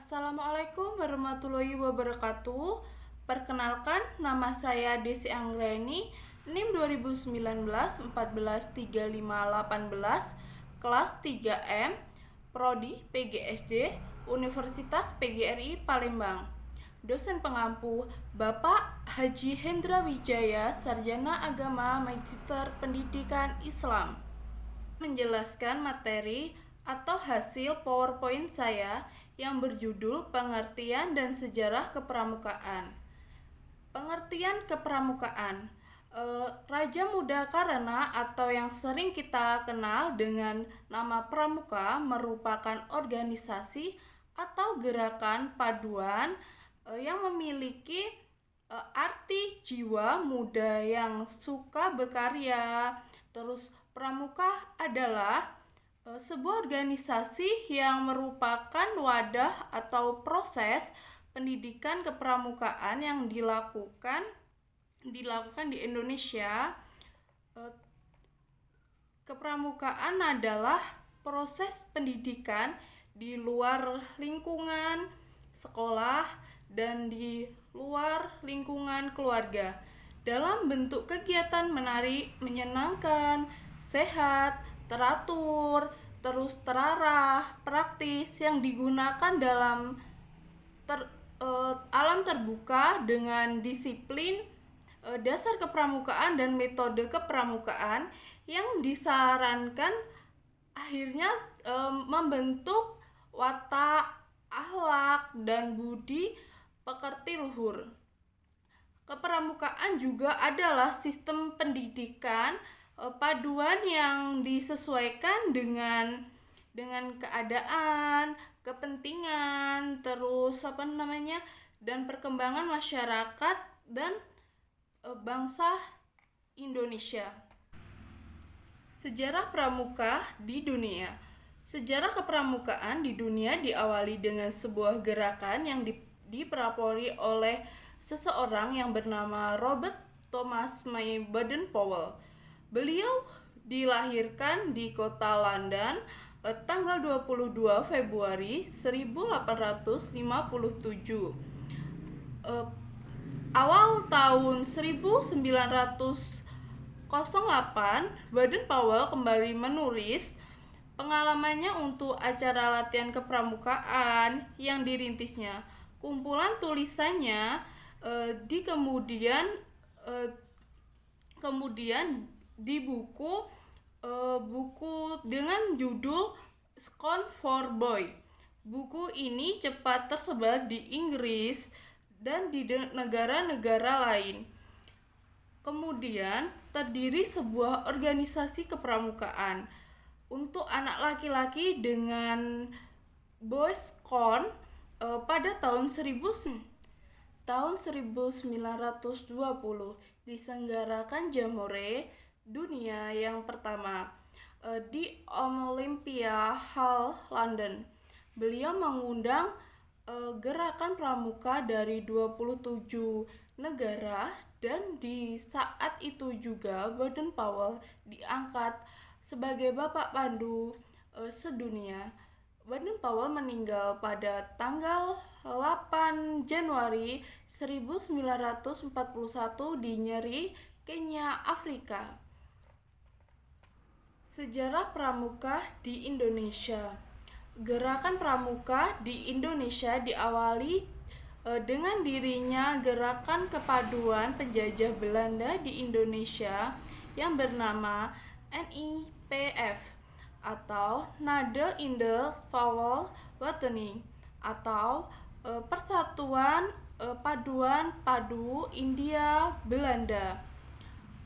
Assalamualaikum warahmatullahi wabarakatuh. Perkenalkan, nama saya Desi Anggreni, NIM 2019 143518, kelas 3M, Prodi PGSD, Universitas PGRI Palembang. Dosen pengampu Bapak Haji Hendra Wijaya, Sarjana Agama Magister Pendidikan Islam. Menjelaskan materi atau hasil PowerPoint saya yang berjudul Pengertian dan Sejarah Kepramukaan. Pengertian kepramukaan. Raja Muda Karana atau yang sering kita kenal dengan nama Pramuka merupakan organisasi atau gerakan paduan yang memiliki arti jiwa muda yang suka berkarya. Terus Pramuka adalah sebuah organisasi yang merupakan wadah atau proses pendidikan kepramukaan yang dilakukan di Indonesia. Kepramukaan adalah proses pendidikan di luar lingkungan sekolah dan di luar lingkungan keluarga dalam bentuk kegiatan menarik, menyenangkan, sehat, teratur, terus terarah, praktis yang digunakan dalam alam terbuka dengan disiplin dasar kepramukaan dan metode kepramukaan yang disarankan akhirnya membentuk watak, akhlak, dan budi pekerti luhur. Kepramukaan juga adalah sistem pendidikan paduan yang disesuaikan dengan keadaan, kepentingan, terus dan perkembangan masyarakat dan bangsa Indonesia. Sejarah pramuka di dunia. Sejarah kepramukaan di dunia diawali dengan sebuah gerakan yang dipelopori oleh seseorang yang bernama Robert Thomas May Baden-Powell. Beliau dilahirkan di kota London tanggal 22 Februari 1857. Awal tahun 1908, Baden-Powell kembali menulis pengalamannya untuk acara latihan kepramukaan yang dirintisnya. Kumpulan tulisannya kemudian di buku dengan judul Scone for Boy. Buku ini cepat tersebar di Inggris dan di negara-negara lain. Kemudian terdiri sebuah organisasi kepramukaan untuk anak laki-laki dengan Boys Scone pada tahun 1920 diselenggarakan Jamboree Dunia yang pertama di Olympia Hall, London. Beliau mengundang gerakan pramuka dari 27 negara dan di saat itu juga Baden-Powell diangkat sebagai bapak pandu sedunia. Baden-Powell meninggal pada tanggal 8 Januari 1941 di Nyeri, Kenya, Afrika. Sejarah pramuka di Indonesia. Gerakan pramuka di Indonesia diawali dengan dirinya gerakan kepaduan penjajah Belanda di Indonesia yang bernama NIPF atau Nade-Indel Vowel Watening atau Persatuan Paduan Padu India Belanda.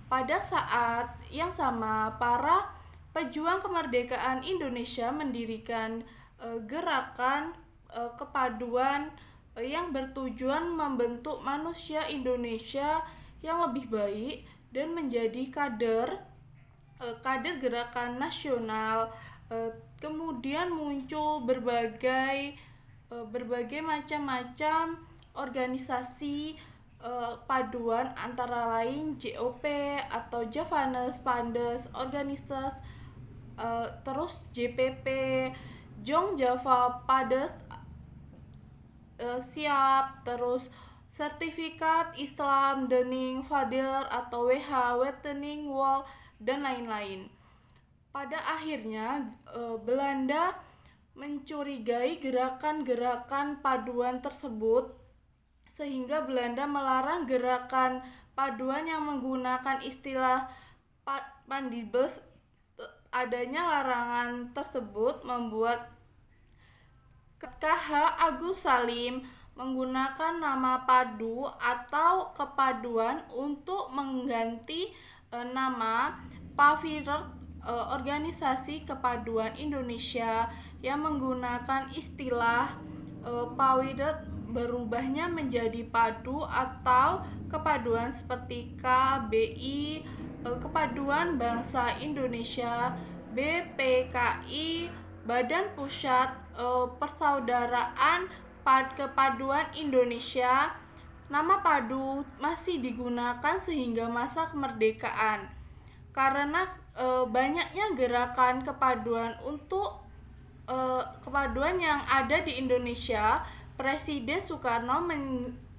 Pada saat yang sama, para pejuang kemerdekaan Indonesia mendirikan gerakan kepaduan yang bertujuan membentuk manusia Indonesia yang lebih baik dan menjadi kader gerakan nasional. Kemudian muncul berbagai macam organisasi paduan antara lain JOP atau Javanese Pandes Organisasi, terus JPP Jong Java Pades siap, terus sertifikat Islam Dening Fadil atau WH Wetening Wall dan lain-lain. Pada akhirnya Belanda mencurigai gerakan-gerakan paduan tersebut sehingga Belanda melarang gerakan paduan yang menggunakan istilah pandibus. Adanya larangan tersebut membuat KH Agus Salim menggunakan nama padu atau kepaduan untuk mengganti nama Paviret, organisasi kepaduan Indonesia yang menggunakan istilah Pawiret berubahnya menjadi padu atau kepaduan seperti KBI, Kepaduan Bangsa Indonesia, BPKI, Badan Pusat Persaudaraan Kepaduan Indonesia. Nama padu masih digunakan sehingga masa kemerdekaan. Karena banyaknya gerakan kepaduan kepaduan yang ada di Indonesia, Presiden Soekarno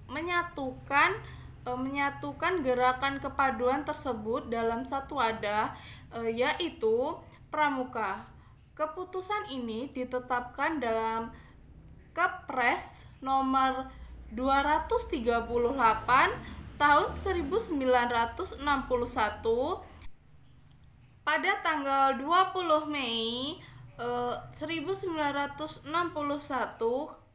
menyatukan gerakan kepaduan tersebut dalam satu wadah, yaitu Pramuka. Keputusan ini ditetapkan dalam Kepres nomor 238 tahun 1961 pada tanggal 20 Mei 1961.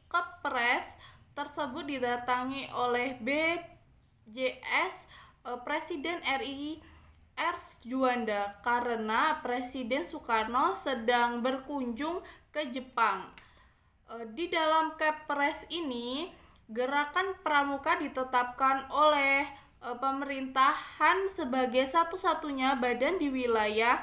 Kepres tersebut didatangi oleh BJS Presiden RI R. Juanda karena Presiden Soekarno sedang berkunjung ke Jepang. Di dalam Kepres ini, gerakan Pramuka ditetapkan oleh pemerintahan sebagai satu-satunya badan di wilayah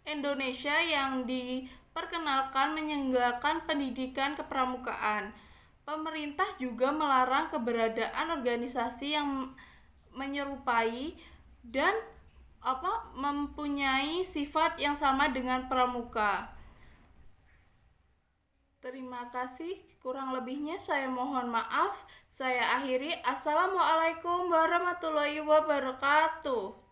Indonesia yang diperkenalkan menyelenggarakan pendidikan kepramukaan. Pemerintah juga melarang keberadaan organisasi yang menyerupai dan mempunyai sifat yang sama dengan pramuka. Terima kasih, kurang lebihnya saya mohon maaf. Saya akhiri. Assalamualaikum warahmatullahi wabarakatuh.